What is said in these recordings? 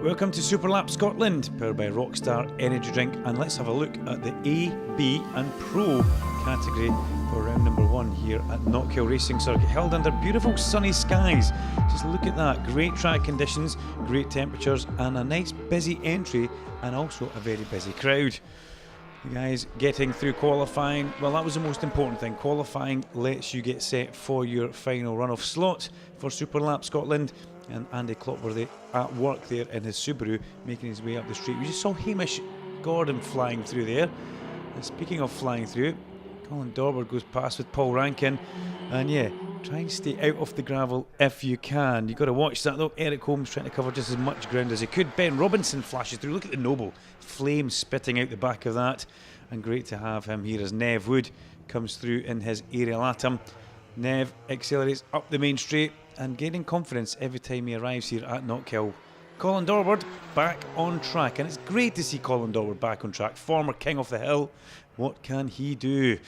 Welcome to Super Lap Scotland, powered by Rockstar Energy Drink, and let's have a look at the A, B and Pro category for round number 1 here at Knockhill Racing Circuit, held under beautiful sunny skies. Just look at that, great track conditions, great temperatures and a nice busy entry and also a very busy crowd. You guys getting through qualifying, well, that was the most important thing. Qualifying lets you get set for your final run-off slot for Super Lap Scotland. And Andy Clotworthy at work there in his Subaru, making his way up the street. We just saw Hamish Gordon flying through there. And speaking of flying through, Colin Dorward goes past with Paul Rankin. And yeah, try and stay out of the gravel if you can. You've got to watch that though. Erik Holmes trying to cover just as much ground as he could. Ben Robinson flashes through. Look at the Noble. Flames spitting out the back of that. And great to have him here as Nev Wood comes through in his aerial atom. Nev accelerates up the main straight and gaining confidence every time he arrives here at Knockhill. Colin Dorward back on track, and it's great to see Colin Dorward back on track, former king of the hill. What can he do?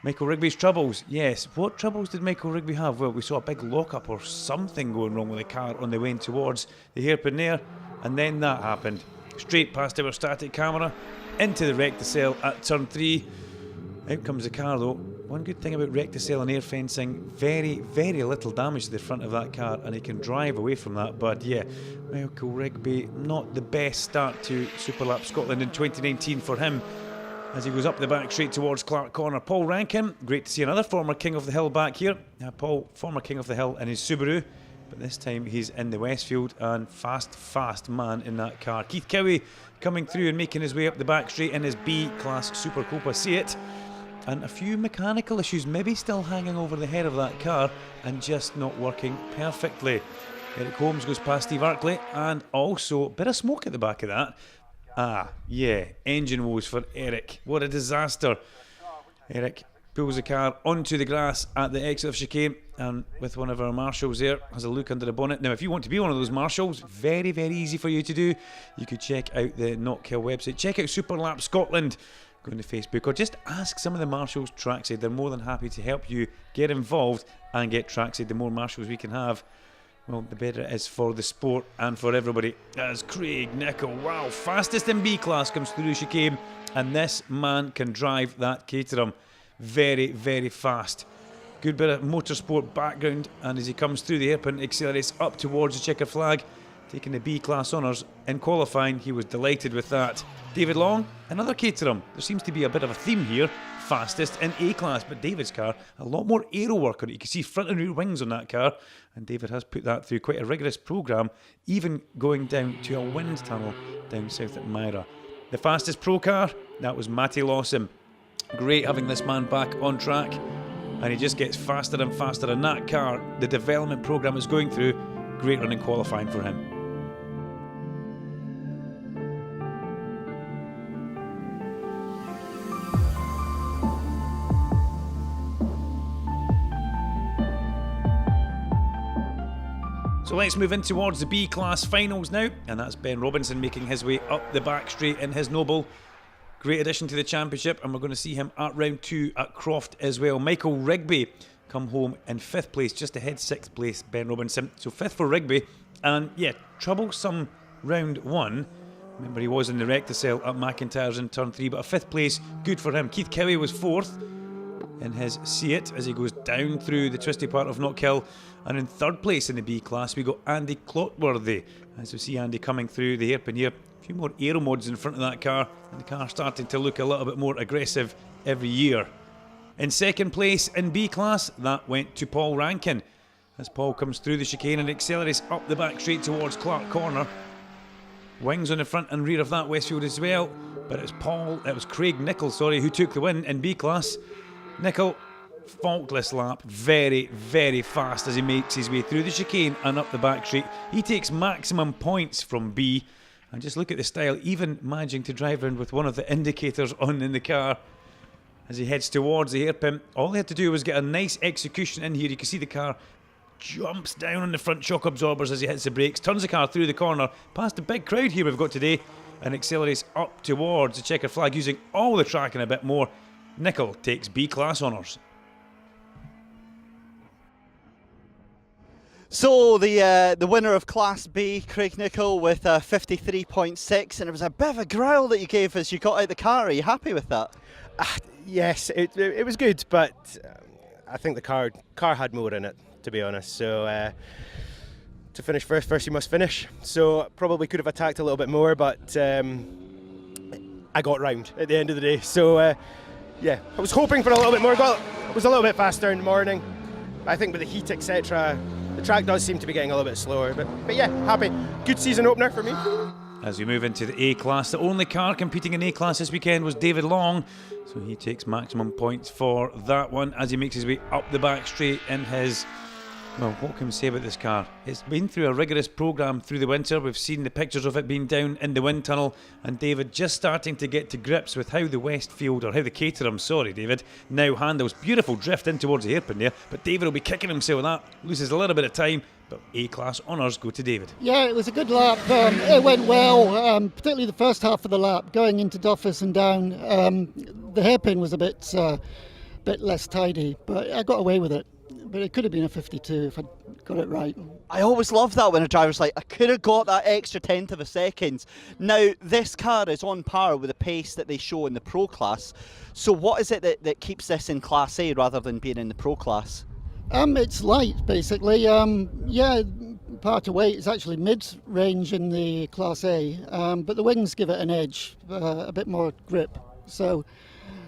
Michael Rigby's troubles. Yes, what troubles did Michael Rigby have? Well, we saw a big lock-up or something going wrong with the car on the way towards the hairpin there, and then that happened. Straight past our static camera, into the recticel at turn 3. Out comes the car though. One good thing about recticel and air fencing, very, very little damage to the front of that car and he can drive away from that. But yeah, Michael Rigby, not the best start to Super Lap Scotland in 2019 for him as he goes up the back straight towards Clark Corner. Paul Rankin, great to see another former King of the Hill back here. Paul, former King of the Hill in his Subaru, but this time he's in the Westfield and fast man in that car. Keith Cowie coming through and making his way up the back straight in his B-Class Super Copa Seat. And a few mechanical issues maybe still hanging over the head of that car and just not working perfectly. Erik Holmes goes past Steve Arkley and also a bit of smoke at the back of that. Ah, yeah, engine woes for Erik. What a disaster. Erik pulls the car onto the grass at the exit of chicane and with one of our marshals there has a look under the bonnet. Now if you want to be one of those marshals, very, very easy for you to do. You could check out the Knockhill website. Check out Super Lap Scotland. Go into Facebook or just ask some of the marshals trackside. They're more than happy to help you get involved and get trackside. The more marshals we can have, well, the better it is for the sport and for everybody. As Craig Nicol, wow, fastest in B-Class comes through the chicane, and this man can drive that Caterham very, very fast. Good bit of motorsport background, and as he comes through the hairpin, accelerates up towards the checker flag, taking the B-Class honours. In qualifying, he was delighted with that. David Long, another Caterham. There seems to be a bit of a theme here. Fastest in A-Class, but David's car, a lot more aero work on it. You can see front and rear wings on that car, and David has put that through quite a rigorous programme, even going down to a wind tunnel down south at Myra. The fastest pro car, that was Matty Lawson. Great having this man back on track, and he just gets faster and faster in that car. The development programme is going through. Great running qualifying for him. So let's move in towards the B-Class finals now, and that's Ben Robinson making his way up the back straight in his Noble. Great addition to the championship, and we're going to see him at round 2 at Croft as well. Michael Rigby come home in 5th place, just ahead 6th place Ben Robinson. So 5th for Rigby, and yeah, troublesome round 1. Remember he was in the recticel at McIntyre's in turn 3, but a 5th place, good for him. Keith Cowie was 4th in his Seat as he goes down through the twisty part of Knockhill, and in 3rd place in the B-Class we got Andy Clotworthy. As we see Andy coming through the hairpin here, a few more aero mods in front of that car, and the car starting to look a little bit more aggressive every year. In 2nd place in B-Class, that went to Paul Rankin as Paul comes through the chicane and accelerates up the back straight towards Clark Corner. Wings on the front and rear of that Westfield as well, but it was Craig Nicol, who took the win in B-Class. Nicol, faultless lap, very, very fast as he makes his way through the chicane and up the back straight. He takes maximum points from B, and just look at the style, even managing to drive around with one of the indicators on in the car as he heads towards the hairpin. All he had to do was get a nice execution in here. You can see the car jumps down on the front shock absorbers as he hits the brakes, turns the car through the corner, past the big crowd here we've got today, and accelerates up towards the checker flag using all the track and a bit more. Nicol takes B-Class honours. So the winner of Class B, Craig Nicol, with a 53.6, and it was a bit of a growl that you gave as you got out the car. Are you happy with that? Yes, it was good, but I think the car had more in it, to be honest. So to finish first you must finish. So probably could have attacked a little bit more, but I got round at the end of the day. So yeah, I was hoping for a little bit more. It was a little bit faster in the morning. I think with the heat, etc., the track does seem to be getting a little bit slower. But yeah, happy. Good season opener for me. As we move into the A class, the only car competing in A class this weekend was David Long, so he takes maximum points for that one as he makes his way up the back straight in his, well, what can we say about this car? It's been through a rigorous programme through the winter. We've seen the pictures of it being down in the wind tunnel, and David just starting to get to grips with how the Westfield, or how the Caterham, sorry David, now handles. Beautiful drift in towards the hairpin there, but David will be kicking himself with that, loses a little bit of time, but A-class honours go to David. Yeah, it was a good lap. It went well, particularly the first half of the lap, going into Duffus and down. The hairpin was a bit less tidy, but I got away with it. But it could have been a 52 if I got it right. I always love that when a driver's like, I could have got that extra tenth of a second. Now, this car is on par with the pace that they show in the Pro class. So what is it that keeps this in Class A rather than being in the Pro class? It's light, basically. Yeah, part of weight is actually mid-range in the Class A, but the wings give it an edge, a bit more grip. So,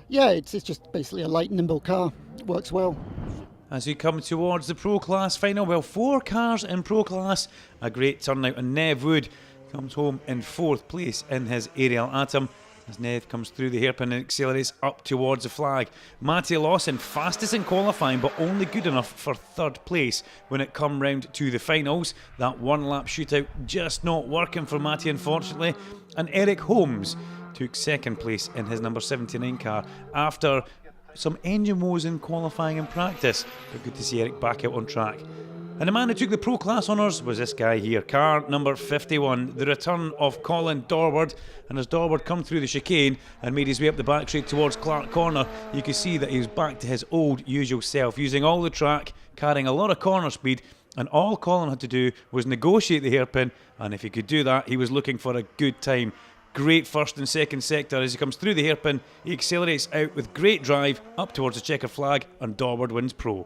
yeah, it's just basically a light, nimble car. Works well. As we come towards the Pro Class final, well, 4 cars in Pro Class. A great turnout, and Nev Wood comes home in 4th place in his Ariel Atom as Nev comes through the hairpin and accelerates up towards the flag. Matty Lawson, fastest in qualifying, but only good enough for 3rd place when it come round to the finals. That one-lap shootout just not working for Matty, unfortunately. And Erik Holmes took 2nd place in his number 79 car after some engine woes in qualifying and practice, but good to see Erik back out on track. And the man who took the Pro Class honours was this guy here, car number 51, the return of Colin Dorward. And as Dorward come through the chicane and made his way up the back straight towards Clark Corner, you could see that he was back to his old usual self, using all the track, carrying a lot of corner speed, and all Colin had to do was negotiate the hairpin, and if he could do that, he was looking for a good time. Great 1st and 2nd sector as he comes through the hairpin. He accelerates out with great drive up towards the checker flag, and Dorward wins Pro.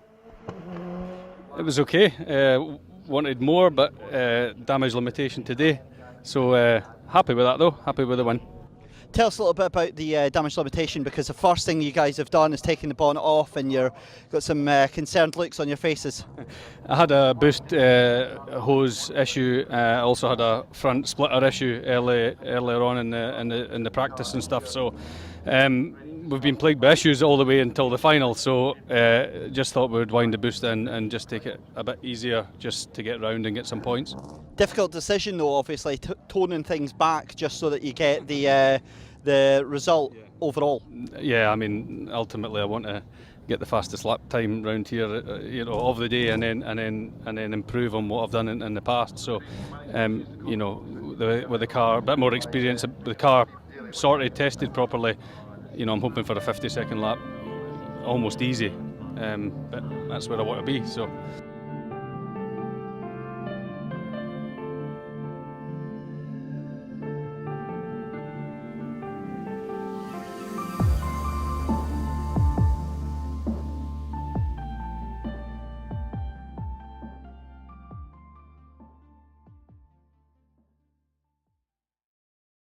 It was okay. Wanted more, but damage limitation today. So happy with that though. Happy with the win. Tell us a little bit about the damage limitation, because the first thing you guys have done is taking the bonnet off, and you've got some concerned looks on your faces. I had a boost hose issue. I also had a front splitter issue earlier on in the practice and stuff. So we've been plagued by issues all the way until the final. So just thought we would wind the boost in and just take it a bit easier, just to get round and get some points. Difficult decision though, obviously, toning things back just so that you get the result overall. Yeah, I mean, ultimately I want to get the fastest lap time round here, of the day, and then improve on what I've done in the past. So, with the car, a bit more experience, the car sorted, tested properly. I'm hoping for a 50-second lap, almost easy. But that's where I want to be. So.